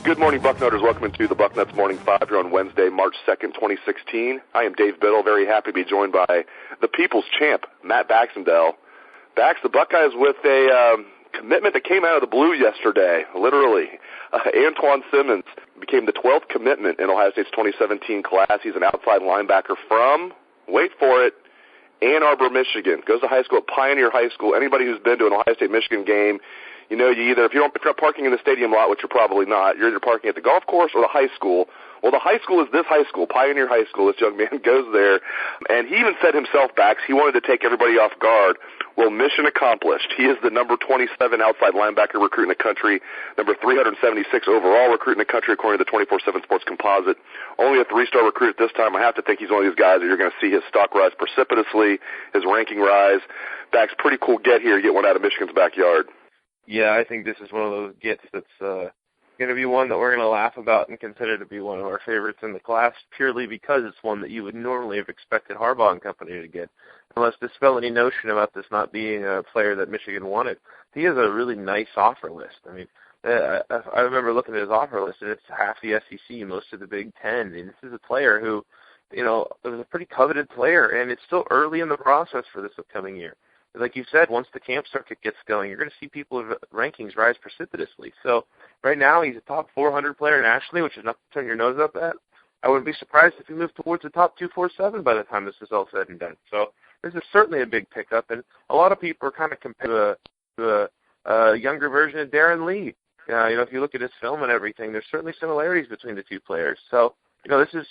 Good morning, Bucknutters. Welcome to the Bucknuts Morning 5 here on Wednesday, March 2nd, 2016. I am Dave Biddle, very happy to be joined by the people's champ, Matt Baxendell. Bax, the Buckeyes with a commitment that came out of the blue yesterday, literally. Antoine Simmons became the 12th commitment in Ohio State's 2017 class. He's an outside linebacker from, wait for it, Ann Arbor, Michigan. Goes to high school at Pioneer High School. Anybody who's been to an Ohio State-Michigan game, you know, if you're not parking in the stadium lot, which you're probably not, you're either parking at the golf course or the high school. Well, the high school is this high school, Pioneer High School. This young man goes there, and he even said himself, Bax, he wanted to take everybody off guard. Well, mission accomplished. He is the number 27 outside linebacker recruit in the country, number 376 overall recruit in the country, according to the 24/7 Sports Composite. Only a 3-star recruit at this time. I have to think he's one of these guys that you're going to see his stock rise precipitously, his ranking rise. Bax, pretty cool get here to get one out of Michigan's backyard. Yeah, I think this is one of those gets that's going to be one that we're going to laugh about and consider to be one of our favorites in the class, purely because it's one that you would normally have expected Harbaugh and company to get, unless dispel any notion about this not being a player that Michigan wanted. He has a really nice offer list. I mean, I remember looking at his offer list, and it's half the SEC, most of the Big Ten. And this is a player who, you know, was a pretty coveted player, and it's still early in the process for this upcoming year. Like you said, once the camp circuit gets going, you're going to see people's rankings rise precipitously. So right now he's a top 400 player nationally, which is not to turn your nose up at. I wouldn't be surprised if he moved towards the top 247 by the time this is all said and done. So this is certainly a big pickup, and a lot of people are kind of comparing to a younger version of Darren Lee. You know, if you look at his film and everything, there's certainly similarities between the two players. So, you know, this is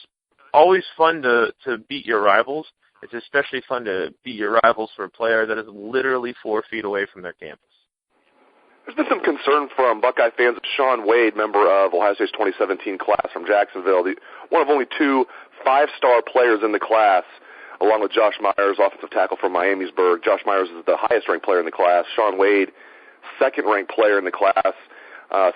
always fun to beat your rivals. It's especially fun to beat your rivals for a player that is literally 4 feet away from their campus. There's been some concern from Buckeye fans that Shaun Wade, member of Ohio State's 2017 class from Jacksonville, one of only 2 5-star players in the class, along with Josh Myers, offensive tackle from Miamisburg. Josh Myers is the highest-ranked player in the class. Shaun Wade, second-ranked player in the class.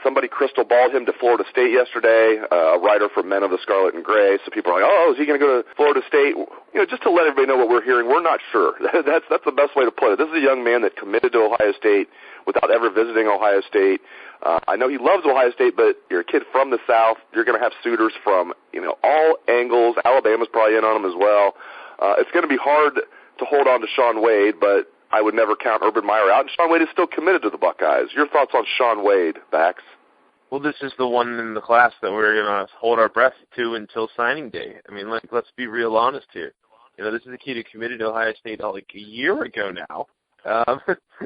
Somebody crystal balled him to Florida State yesterday, a writer for Men of the Scarlet and Gray. So people are like, oh, is he going to go to Florida State? You know, just to let everybody know what we're hearing, we're not sure. That's the best way to put it. This is a young man that committed to Ohio State without ever visiting Ohio State. I know he loves Ohio State, but you're a kid from the South. You're going to have suitors from, you know, all angles. Alabama's probably in on him as well. It's going to be hard to hold on to Shaun Wade, but I would never count Urban Meyer out, and Shaun Wade is still committed to the Buckeyes. Your thoughts on Shaun Wade, Bax? Well, this is the one in the class that we're going to hold our breath to until signing day. I mean, let's be real honest here. You know, this is a kid who committed to Ohio State like a year ago now.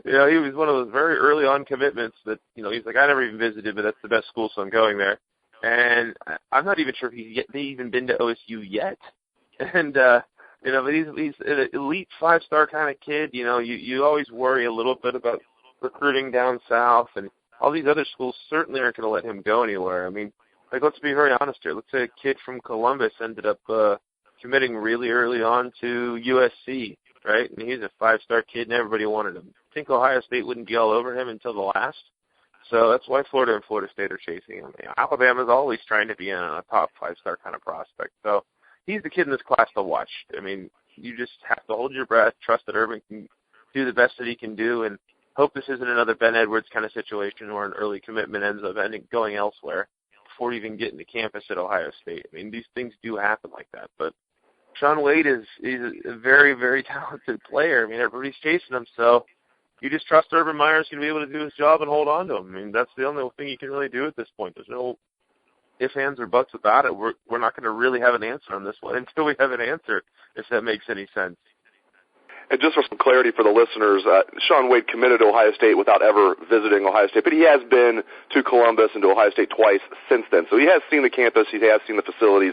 You know, he was one of those very early on commitments that, you know, he's like, I never even visited, but that's the best school, so I'm going there. And I'm not even sure if he's even been to OSU yet. And, you know, but he's an elite 5-star kind of kid. You know, you always worry a little bit about recruiting down south, and all these other schools certainly aren't going to let him go anywhere. I mean, like, let's be very honest here. Let's say a kid from Columbus ended up committing really early on to USC, right? And he's a 5-star kid, and everybody wanted him. I think Ohio State wouldn't be all over him until the last. So that's why Florida and Florida State are chasing him. Alabama's always trying to be in a top 5-star kind of prospect. So he's the kid in this class to watch. I mean, you just have to hold your breath, trust that Urban can do the best that he can do, and hope this isn't another Ben Edwards kind of situation where an early commitment ends up going elsewhere before even getting to campus at Ohio State. I mean, these things do happen like that. But Shaun Wade is a very, very talented player. I mean, everybody's chasing him, so you just trust Urban Meyer's going to be able to do his job and hold on to him. I mean, that's the only thing you can really do at this point. There's no ifs, ands, or buts about it. We're not going to really have an answer on this one until we have an answer, if that makes any sense. And just for some clarity for the listeners, Shaun Wade committed to Ohio State without ever visiting Ohio State, but he has been to Columbus and to Ohio State twice since then. So he has seen the campus, he has seen the facilities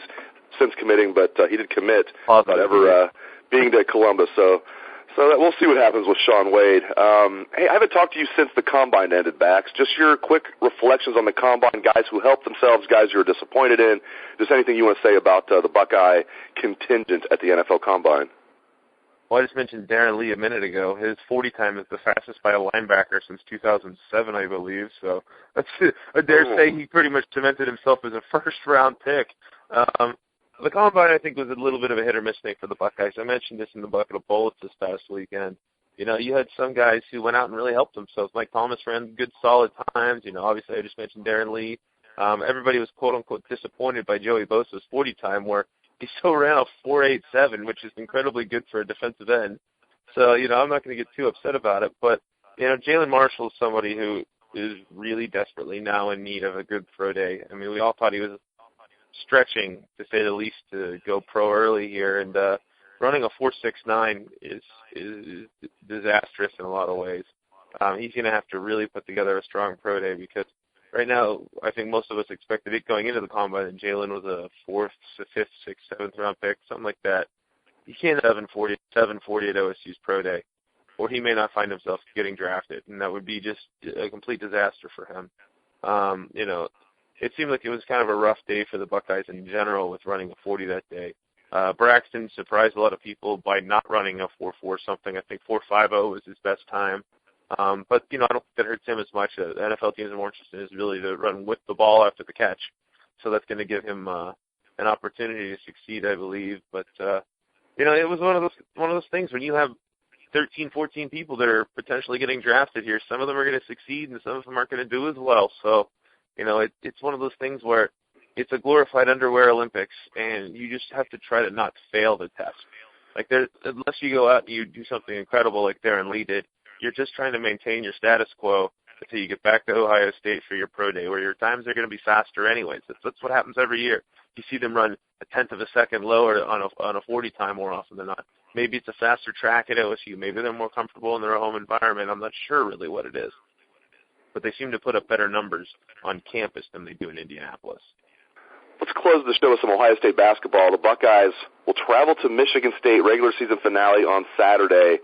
since committing, but he did commit without ever being to Columbus. So So we'll see what happens with Shaun Wade. Hey, I haven't talked to you since the Combine ended, Bax. Just your quick reflections on the Combine, guys who helped themselves, guys you were disappointed in. Just anything you want to say about the Buckeye contingent at the NFL Combine. Well, I just mentioned Darren Lee a minute ago. His 40 time is the fastest by a linebacker since 2007, I believe. So I dare say he pretty much cemented himself as a first-round pick. The Combine, I think, was a little bit of a hit-or-miss thing for the Buckeyes. I mentioned this in the Bucket of Bullets this past weekend. You know, you had some guys who went out and really helped themselves. Mike Thomas ran good, solid times. You know, obviously I just mentioned Darren Lee. Everybody was, quote-unquote, disappointed by Joey Bosa's 40 time, where he still ran a 4.87, which is incredibly good for a defensive end. So, you know, I'm not going to get too upset about it. But, you know, Jalen Marshall is somebody who is really desperately now in need of a good pro day. I mean, we all thought he was stretching, to say the least, to go pro early here. And running a 4.69 is disastrous in a lot of ways. He's going to have to really put together a strong pro day because right now, I think most of us expected it going into the Combine that Jalen was a 4th, 5th, 6th, 7th round pick, something like that. He can't have 740 at OSU's pro day, or he may not find himself getting drafted, and that would be just a complete disaster for him. You know, it seemed like it was kind of a rough day for the Buckeyes in general with running a 40 that day. Braxton surprised a lot of people by not running a 4.4 something. I think 4.50 was his best time. But, you know, I don't think that hurts him as much. The NFL teams are more interested in his ability to run with the ball after the catch. So that's going to give him an opportunity to succeed, I believe. But, you know, it was one of those things when you have 13, 14 people that are potentially getting drafted here. Some of them are going to succeed and some of them aren't going to do as well. So, you know, it's one of those things where it's a glorified underwear Olympics, and you just have to try to not fail the test. Like, unless you go out and you do something incredible like Darren Lee did, you're just trying to maintain your status quo until you get back to Ohio State for your pro day, where your times are going to be faster anyways. That's what happens every year. You see them run a tenth of a second lower on a 40 time more often than not. Maybe it's a faster track at OSU. Maybe they're more comfortable in their home environment. I'm not sure really what it is. But they seem to put up better numbers on campus than they do in Indianapolis. Let's close the show with some Ohio State basketball. The Buckeyes will travel to Michigan State regular season finale on Saturday.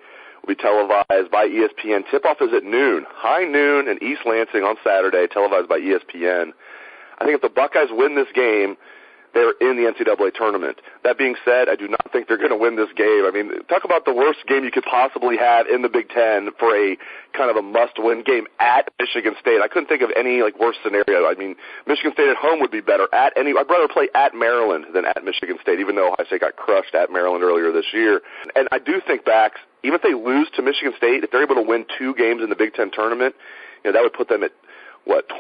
Will be televised by ESPN. Tip-off is at noon, high noon in East Lansing on Saturday, televised by ESPN. I think if the Buckeyes win this game, they're in the NCAA tournament. That being said, I do not think they're going to win this game. I mean, talk about the worst game you could possibly have in the Big Ten for a kind of a must-win game at Michigan State. I couldn't think of any worse scenario. I mean, Michigan State at home would be better. I'd rather play at Maryland than at Michigan State, even though Ohio State got crushed at Maryland earlier this year. And I do think back, even if they lose to Michigan State, if they're able to win 2 games in the Big Ten tournament, you know, that would put them at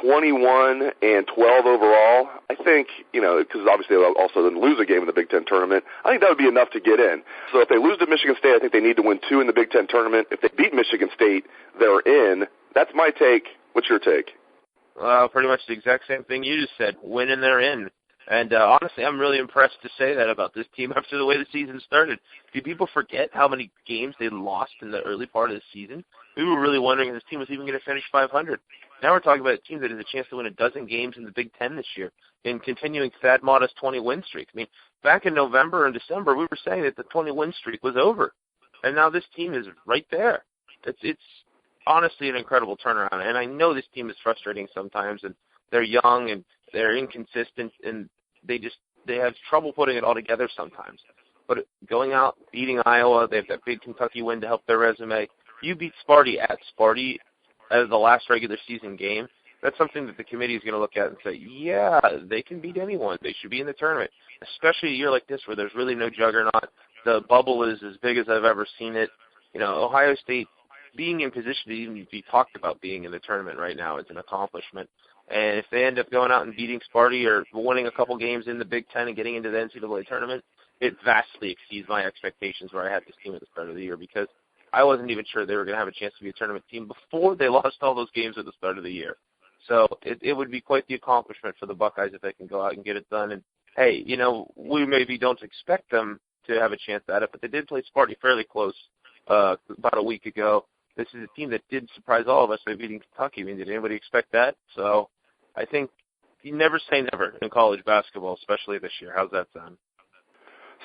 21 and 12 overall. I think, you know, because obviously they'll also then lose a game in the Big Ten tournament. I think that would be enough to get in. So if they lose to Michigan State, I think they need to win 2 in the Big Ten tournament. If they beat Michigan State, they're in. That's my take. What's your take? Pretty much the exact same thing you just said. Win and they're in. And honestly, I'm really impressed to say that about this team after the way the season started. Do people forget how many games they lost in the early part of the season? We were really wondering if this team was even going to finish 500. Now we're talking about a team that has a chance to win a dozen games in the Big Ten this year and continuing that modest 20-win streak. I mean, back in November and December, we were saying that the 20-win streak was over. And now this team is right there. It's honestly an incredible turnaround. And I know this team is frustrating sometimes, and they're young and they're inconsistent, and they have trouble putting it all together sometimes. But going out, beating Iowa, they have that big Kentucky win to help their resume. You beat Sparty at Sparty as the last regular season game. That's something that the committee is going to look at and say, yeah, they can beat anyone. They should be in the tournament, especially a year like this where there's really no juggernaut. The bubble is as big as I've ever seen it. You know, Ohio State being in position to even be talked about being in the tournament right now is an accomplishment. And if they end up going out and beating Sparty or winning a couple games in the Big Ten and getting into the NCAA tournament, it vastly exceeds my expectations where I had this team at the start of the year, because I wasn't even sure they were going to have a chance to be a tournament team before they lost all those games at the start of the year. So it would be quite the accomplishment for the Buckeyes if they can go out and get it done. And, hey, you know, we maybe don't expect them to have a chance at it, but they did play Sparty fairly close about a week ago. This is a team that did surprise all of us by beating Kentucky. I mean, did anybody expect that? So I think you never say never in college basketball, especially this year. How's that sound?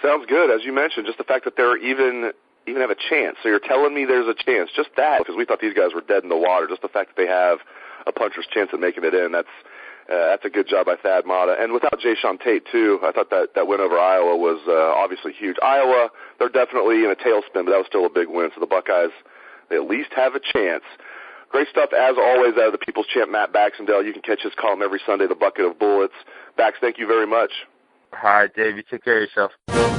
Sounds good. As you mentioned, just the fact that they're even even have a chance. So you're telling me there's a chance. Just that, because we thought these guys were dead in the water. Just the fact that they have a puncher's chance at making it in, that's a good job by Thad Matta. And without Jayshawn Tate, too, I thought that win over Iowa was obviously huge. Iowa, they're definitely in a tailspin, but that was still a big win. So the Buckeyes, they at least have a chance. Great stuff, as always, out of the People's Champ, Matt Baxendell. You can catch his column every Sunday, The Bucket of Bullets. Bax, thank you very much. All right, Dave, you take care of yourself.